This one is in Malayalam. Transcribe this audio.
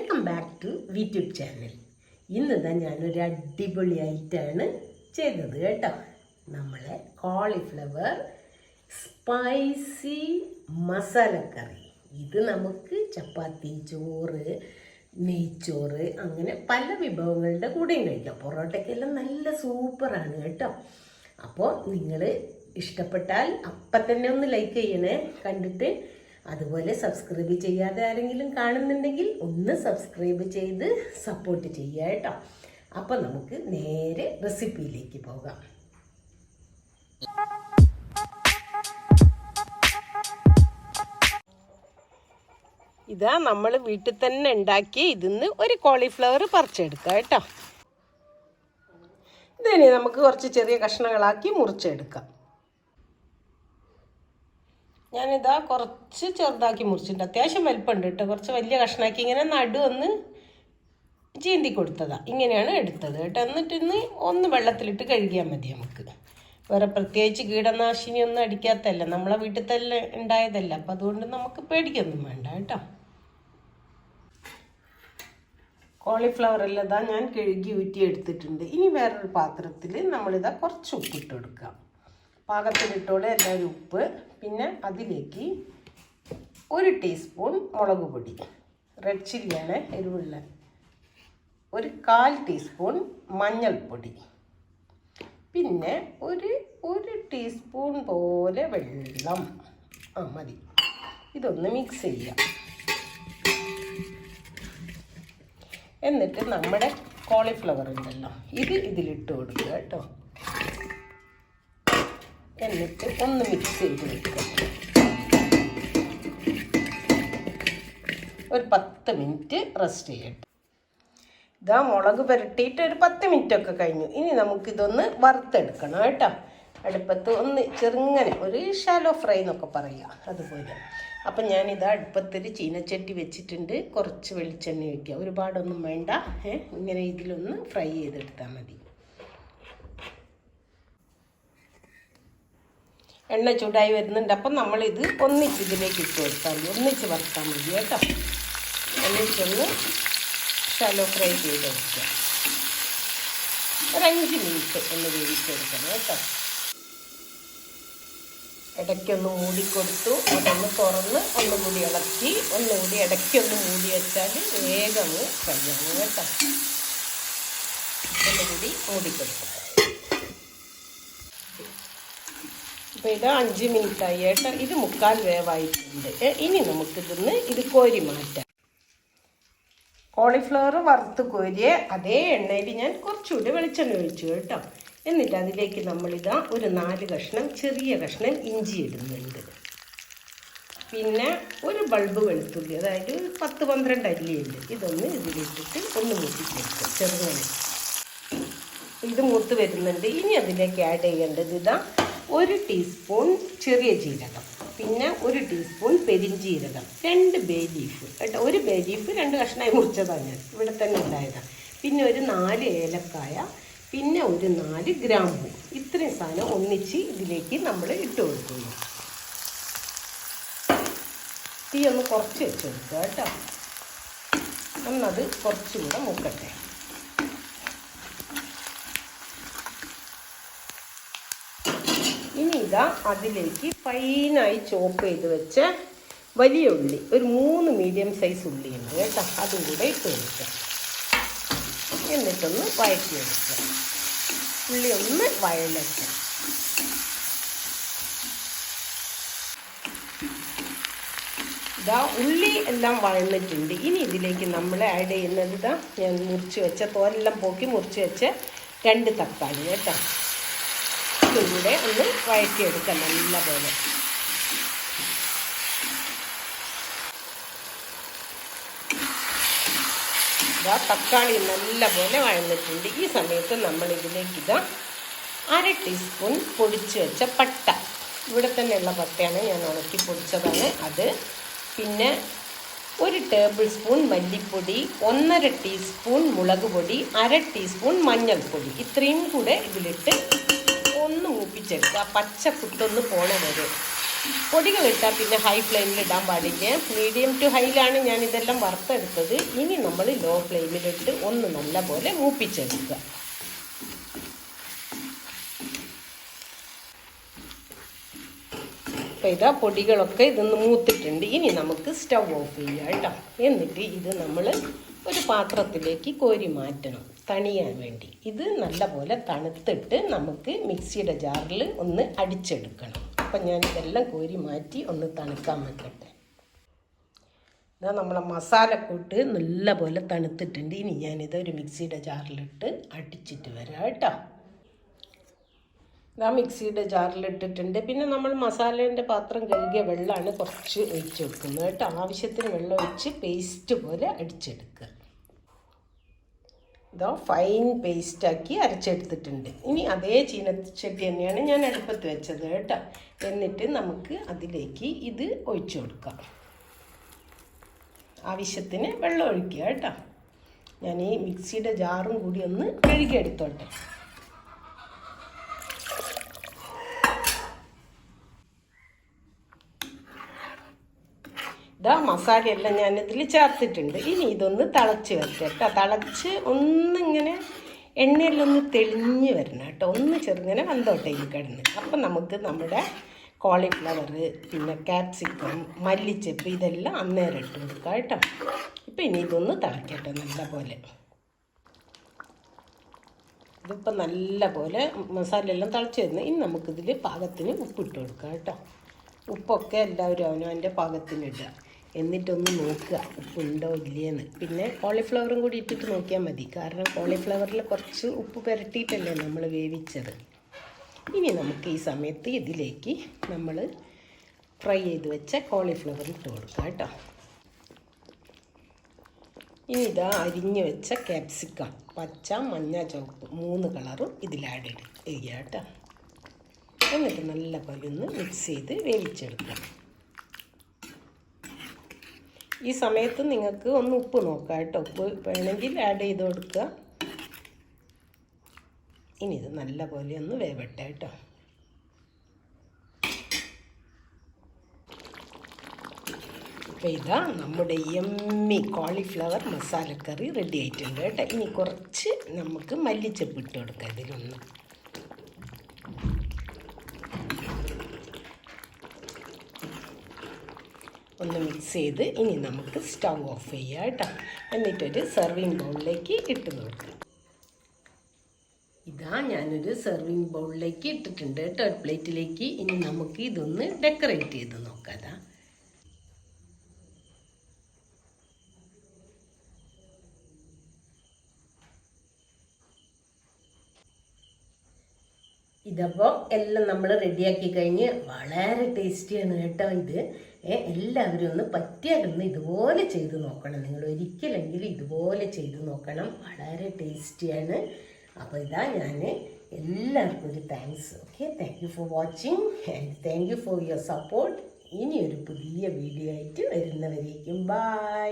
Welcome back to YouTube channel. ഇന്നിതാ ഞാനൊരു അടിപൊളി ഐറ്റമാണ് ചെയ്തത് കേട്ടോ. നമ്മളെ കോളിഫ്ലവർ സ്പൈസി മസാലക്കറി. ഇത് നമുക്ക് ചപ്പാത്തി, ചോറ്, നെയ്ച്ചോറ് അങ്ങനെ പല വിഭവങ്ങളുടെ കൂടെയും കഴിക്കാം. പൊറോട്ടയ്ക്കെല്ലാം നല്ല സൂപ്പറാണ് കേട്ടോ. അപ്പോൾ നിങ്ങൾ ഇഷ്ടപ്പെട്ടാൽ അപ്പം തന്നെ ഒന്ന് ലൈക്ക് ചെയ്യണേ കണ്ടിട്ട്. അതുപോലെ സബ്സ്ക്രൈബ് ചെയ്യാതെ ആരെങ്കിലും കാണുന്നുണ്ടെങ്കിൽ ഒന്ന് സബ്സ്ക്രൈബ് ചെയ്ത് സപ്പോർട്ട് ചെയ്യുക കേട്ടോ. അപ്പോൾ നമുക്ക് നേരെ റെസിപ്പിയിലേക്ക് പോകാം. ഇതാ നമ്മൾ വീട്ടിൽ തന്നെ ഉണ്ടാക്കി ഇതിന്ന് ഒരു കോളിഫ്ലവർ പറിച്ചെടുക്കാം കേട്ടോ. ഇതിനെ നമുക്ക് കുറച്ച് ചെറിയ കഷ്ണങ്ങളാക്കി മുറിച്ചെടുക്കാം. ഞാനിതാ കുറച്ച് ചെറുതാക്കി മുറിച്ചിട്ടുണ്ട്. അത്യാവശ്യം വലിപ്പമുണ്ട് കേട്ടോ. കുറച്ച് വലിയ കഷ്ണാക്കി ഇങ്ങനെ നടുവൊന്ന് ചീന്തി കൊടുത്തതാണ്. ഇങ്ങനെയാണ് എടുത്തത് കേട്ടോ. എന്നിട്ടിന്ന് ഒന്ന് വെള്ളത്തിലിട്ട് കഴുകിയാൽ മതി. നമുക്ക് വേറെ പ്രത്യേകിച്ച് കീടനാശിനി ഒന്നും അടിക്കാത്തല്ല, നമ്മളെ വീട്ടിൽ തന്നെ ഉണ്ടായതല്ല. അപ്പം അതുകൊണ്ട് നമുക്ക് പേടിക്കൊന്നും വേണ്ട കേട്ടോ. കോളിഫ്ലവർ എല്ലാം ഇതാ ഞാൻ കഴുകി ഊറ്റി എടുത്തിട്ടുണ്ട്. ഇനി വേറൊരു പാത്രത്തിൽ നമ്മളിതാ കുറച്ച് ഉപ്പിട്ട് കൊടുക്കാം. പാകത്തിലിട്ടോടെ എല്ലാവരും ഉപ്പ്. പിന്നെ അതിലേക്ക് 1 ടീസ്പൂൺ മുളക് പൊടി, റെഡ് ചില്ലിയാണ് എരിവുള്ള, 1/4 ടീസ്പൂൺ മഞ്ഞൾപ്പൊടി, പിന്നെ ഒരു ടീസ്പൂൺ പോലെ വെള്ളം മതി. ഇതൊന്ന് മിക്സ് ചെയ്യാം. എന്നിട്ട് നമ്മുടെ കോളിഫ്ലവർ ഉണ്ടല്ലോ ഇത് ഇതിലിട്ട് കൊടുക്കുക കേട്ടോ. എന്നിട്ട് ഒന്ന് മിക്സ് ചെയ്ത് വെക്കുക. ഒരു 10 മിനിറ്റ് റെസ്റ്റ് ചെയ്യട്ടെ. ഇതാ മുളക് പുരട്ടിയിട്ട് ഒരു 10 മിനിറ്റൊക്കെ കഴിഞ്ഞു. ഇനി നമുക്കിതൊന്ന് വറുത്തെടുക്കണം കേട്ടോ. അടുപ്പത്ത് ഒന്ന് ചെറുങ്ങനെ ഒരു ഷാലോ ഫ്രൈ എന്നൊക്കെ പറയുക അതുപോലെ. അപ്പം ഞാനിതാ അടുപ്പത്തൊരു ചീനച്ചട്ടി വെച്ചിട്ടുണ്ട്. കുറച്ച് വെളിച്ചെണ്ണ ഒഴിക്കുക. ഒരുപാടൊന്നും വേണ്ട. ഇങ്ങനെ ഇതിലൊന്ന് ഫ്രൈ ചെയ്തെടുത്താൽ മതി. എണ്ണ ചൂടായി വരുന്നുണ്ട്. അപ്പം നമ്മളിത് ഒന്നിച്ച് ഇതിലേക്ക് ഇട്ട് കൊടുത്താൽ മതി. ഒന്നിച്ച് വറുത്താൽ മതി കേട്ടോ. ഒന്നിച്ചൊന്ന് ഷാലോ ഫ്രൈ ചെയ്തെടുക്കുക. ഒരു 5 മിനിറ്റ് ഒന്ന് വേവിച്ചെടുക്കണം കേട്ടോ. ഇടയ്ക്കൊന്ന് മൂടിക്കൊടുത്തു. അതൊന്ന് തുറന്ന് ഒന്നുകൂടി ഇളക്കി ഒന്നുകൂടി ഇടയ്ക്കൊന്ന് മൂടി വെച്ചാൽ വേഗം ഫ്രൈ ആവും കേട്ടോ. ഒന്നുകൂടി മൂടിക്കൊടുക്കും. അപ്പോൾ ഇത് 5 മിനിറ്റായി കേട്ടോ. ഇത് 3/4 വേവായിട്ടുണ്ട്. ഇനി നമുക്കിതൊന്ന് കോരി മാറ്റാം. കോളിഫ്ലവർ വറുത്ത് കോരിയ അതേ എണ്ണയിൽ ഞാൻ കുറച്ചുകൂടി വെളിച്ചെണ്ണ ഒഴിച്ചു കേട്ടോ. എന്നിട്ട് അതിലേക്ക് നമ്മളിതാ ഒരു 4 കഷ്ണം ചെറിയ കഷ്ണം ഇഞ്ചി ഇടുന്നുണ്ട്. പിന്നെ ഒരു ബൾബ് വെളുത്തുള്ളി, അതായത് 10-12 അല്ലിയുണ്ട്. ഇതൊന്ന് ഇതിലിട്ടിട്ട് ഒന്ന് മൂപ്പിച്ചെടുക്കും ചെറുങ്ങനെ. ഇത് മൂത്ത് വരുന്നുണ്ട്. ഇനി അതിലേക്ക് ആഡ് ചെയ്യേണ്ടത് ഇതാ 1 ടീസ്പൂൺ ചെറിയ ജീരകം, പിന്നെ 1 ടീസ്പൂൺ പെരിഞ്ജീരകം, 2 ബേ ലീഫ് കേട്ടോ. 1 ബേ ലീഫ് 2 കഷ്ണമായി മുറിച്ചതാണ് ഞാൻ, ഇവിടെ തന്നെ ഉണ്ടായതാണ്. പിന്നെ ഒരു 4 ഏലക്കായ, പിന്നെ ഒരു 4 ഗ്രാമ്പൂ. ഇത്രയും സാധനം ഒന്നിച്ച് ഇതിലേക്ക് നമ്മൾ ഇട്ട് കൊടുക്കുന്നു. തീ ഒന്ന് കുറച്ച് വെച്ച് കൊടുക്കുക കേട്ടോ. ഒന്നത് കുറച്ചും കൂടെ മുക്കട്ടെ. ഇനി ഇതാ അതിലേക്ക് ഫൈനായി ചോപ്പ് ചെയ്ത് വെച്ച വലിയ ഉള്ളി, ഒരു 3 മീഡിയം സൈസ് ഉള്ളിയുണ്ട് കേട്ടോ. അതും കൂടെ ഇട്ട് കൊടുക്കുക. എന്നിട്ടൊന്ന് വഴറ്റിയെടുക്കുക. ഉള്ളി ഒന്ന് വഴലട്ടെ. ഇതാ ഉള്ളി എല്ലാം വഴന്നിട്ടുണ്ട്. ഇനി ഇതിലേക്ക് നമ്മൾ ആഡ് ചെയ്യുന്നത് ഇതാ ഞാൻ മുറിച്ച് വെച്ച തോലെല്ലാം പോക്കി മുറിച്ച് വെച്ച 2 തക്കാളി കേട്ടോ. ഇതുകൂടെ ഒന്ന് വഴറ്റിയെടുക്കാം നല്ല പോലെ. ഇതാ തക്കാളി നല്ല പോലെ വഴന്നിട്ടുണ്ട്. ഈ സമയത്ത് നമ്മൾ ഇതിലേക്ക് ഇതാ 1/2 ടീസ്പൂൺ പൊടിച്ച് വെച്ച പട്ട, ഇവിടെ തന്നെയുള്ള പട്ടയാണ്, ഞാൻ ഉണക്കി പൊടിച്ചതാണ് അത്. പിന്നെ 1 ടേബിൾ സ്പൂൺ മല്ലിപ്പൊടി, 1/2 ടീസ്പൂൺ മുളക് പൊടി, 1/2 ടീസ്പൂൺ മഞ്ഞൾപ്പൊടി. ഇത്രയും കൂടെ ഇതിലിട്ട് ഒന്ന് മൂപ്പിച്ചെടുക്കുക. പച്ച കുത്തൊന്ന് പോണ വരെ പൊടികളിട്ടാൽ പിന്നെ ഹൈ ഫ്ലെയിമിൽ ഇടാൻ പാടില്ല. മീഡിയം ടു ഹൈയിലാണ് ഞാൻ ഇതെല്ലാം വറുത്തെടുത്തത്. ഇനി നമ്മൾ ലോ ഫ്ലെയിമിലിട്ട് ഒന്ന് നല്ലപോലെ മൂപ്പിച്ചെടുക്കുക. അപ്പോൾ ഇതാ പൊടികളൊക്കെ ഇതൊന്ന് മൂത്തിട്ടുണ്ട്. ഇനി നമുക്ക് സ്റ്റൗ ഓഫ് ചെയ്യാം കേട്ടോ. എന്നിട്ട് ഇത് നമ്മൾ ഒരു പാത്രത്തിലേക്ക് കോരി മാറ്റണം തണിയാൻ വേണ്ടി. ഇത് നല്ലപോലെ തണുത്തിട്ട് നമുക്ക് മിക്സിയുടെ ജാറിൽ ഒന്ന് അടിച്ചെടുക്കണം. അപ്പം ഞാൻ ഇതെല്ലാം കോരി മാറ്റി ഒന്ന് തണുക്കാൻ വെക്കട്ടെ. ഇതാ നമ്മളെ മസാലക്കൂട്ട് നല്ലപോലെ തണുത്തിട്ടുണ്ട്. ഇനി ഞാനിത് ഒരു മിക്സിയുടെ ജാറിലിട്ട് അടിച്ചിട്ട് വരാം കേട്ടോ. ഇതാ മിക്സിയുടെ ജാറിലിട്ടിട്ടുണ്ട്. പിന്നെ നമ്മൾ മസാലേൻ്റെ പാത്രം കഴുകിയ വെള്ളമാണ് കുറച്ച് ഒഴിച്ച് വെക്കുന്നത് കേട്ടോ. ആവശ്യത്തിന് വെള്ളം ഒഴിച്ച് പേസ്റ്റ് പോലെ അടിച്ചെടുക്കുക. ഇതാ ഫൈൻ പേസ്റ്റാക്കി അരച്ചെടുത്തിട്ടുണ്ട്. ഇനി അതേ ചീനച്ചട്ടി തന്നെയാണ് ഞാൻ അടുപ്പത്ത് വെച്ചത് കേട്ടോ. എന്നിട്ട് നമുക്ക് അതിലേക്ക് ഇത് ഒഴിച്ചു കൊടുക്കാം. ആവശ്യത്തിന് വെള്ളം ഒഴിക്കുക കേട്ടോ. ഞാൻ ഈ മിക്സിയുടെ ജാറും കൂടി ഒന്ന് കഴുകിയെടുത്തോട്ടെ. ഇതാ മസാലയെല്ലാം ഞാനിതിൽ ചേർത്തിട്ടുണ്ട്. ഇനി ഇതൊന്ന് തിളച്ച് വരട്ടെ. തിളച്ച് ഒന്നിങ്ങനെ എണ്ണയിലൊന്ന് തെളിഞ്ഞ് വരണം കേട്ടോ. ഒന്ന് ചെറുങ്ങനെ വന്നോട്ടെ ഈ കിടന്ന്. അപ്പം നമുക്ക് നമ്മുടെ കോളിഫ്ലവർ, പിന്നെ കാപ്സിക്കം, മല്ലിച്ചപ്പ് ഇതെല്ലാം അന്നേരം ഇട്ട് കൊടുക്കാം കേട്ടോ. ഇപ്പം ഇനി ഇതൊന്ന് തിളക്കട്ടെ നല്ലപോലെ. ഇതിപ്പോൾ നല്ലപോലെ മസാലയെല്ലാം തിളച്ച് വരുന്നത്. ഇനി നമുക്കിതിൽ പാകത്തിന് ഉപ്പിട്ട് കൊടുക്കാം കേട്ടോ. ഉപ്പൊക്കെ എല്ലാവരും അവനവൻ്റെ പാകത്തിനിടുക. എന്നിട്ടൊന്ന് നോക്കുക ഉപ്പുണ്ടോ ഇല്ലയെന്ന്. പിന്നെ കോളിഫ്ലവറും കൂടി ഇട്ടിട്ട് നോക്കിയാൽ മതി. കാരണം കോളിഫ്ലവറിൽ കുറച്ച് ഉപ്പ് പുരട്ടിയിട്ടല്ലേ നമ്മൾ വേവിച്ചത്. ഇനി നമുക്ക് ഈ സമയത്ത് ഇതിലേക്ക് നമ്മൾ ഫ്രൈ ചെയ്ത് വെച്ച കോളിഫ്ലവർ ഇട്ട് കൊടുക്കാം കേട്ടോ. ഇനി ഇതാ അരിഞ്ഞ് വെച്ച ക്യാപ്സിക്കം, പച്ച, മഞ്ഞ, ചുവപ്പ് 3 കളറും ഇതിൽ ആഡ് ചെയ്യുക കേട്ടോ. എന്നിട്ട് നല്ലപോലെ ഒന്ന് മിക്സ് ചെയ്ത് വേവിച്ചെടുക്കാം. ഈ സമയത്ത് നിങ്ങൾക്ക് ഒന്ന് ഉപ്പ് നോക്കാം കേട്ടോ. ഉപ്പ് വേണമെങ്കിൽ ആഡ് ചെയ്ത് കൊടുക്കുക. ഇനി ഇത് നല്ലപോലെ ഒന്ന് വേവട്ടെ കേട്ടോ. അപ്പോൾ ഇതാ നമ്മുടെ യമ്മി കോളിഫ്ലവർ മസാലക്കറി റെഡി ആയിട്ടുണ്ട് കേട്ടോ. ഇനി കുറച്ച് നമുക്ക് മല്ലിച്ചപ്പ് ഇട്ട് കൊടുക്കാം ഇതിലൊന്ന്. ഒന്ന് മിക്സ് ചെയ്ത് ഇനി നമുക്ക് സ്റ്റൗ ഓഫ് ചെയ്യാം കേട്ടോ. എന്നിട്ടൊരു സെർവിങ് ബൗളിലേക്ക് ഇട്ട് കൊടുക്കാം. ഇതാ ഞാനൊരു സെർവിങ് ബൗളിലേക്ക് ഇട്ടിട്ടുണ്ട് കേട്ടോ, പ്ലേറ്റിലേക്ക്. ഇനി നമുക്ക് ഇതൊന്ന് ഡെക്കറേറ്റ് ചെയ്ത് നോക്കാം. ഇതപ്പോൾ എല്ലാം നമ്മൾ റെഡിയാക്കി കഴിഞ്ഞ് വളരെ ടേസ്റ്റിയാണ് കേട്ടോ ഇത്. എല്ലാവരും ഒന്ന് പറ്റിയാലൊന്ന് ഇതുപോലെ ചെയ്ത് നോക്കണം. നിങ്ങൾ ഒരിക്കലെങ്കിലും ഇതുപോലെ ചെയ്ത് നോക്കണം. വളരെ ടേസ്റ്റിയാണ്. അപ്പോൾ ഇതാ ഞാൻ എല്ലാവർക്കും ഒരു thanks. Okay, thank you for watching and thank you for your support. ഇനിയൊരു പുതിയ വീഡിയോ ആയിട്ട് വരുന്നവരേക്കും ബൈ.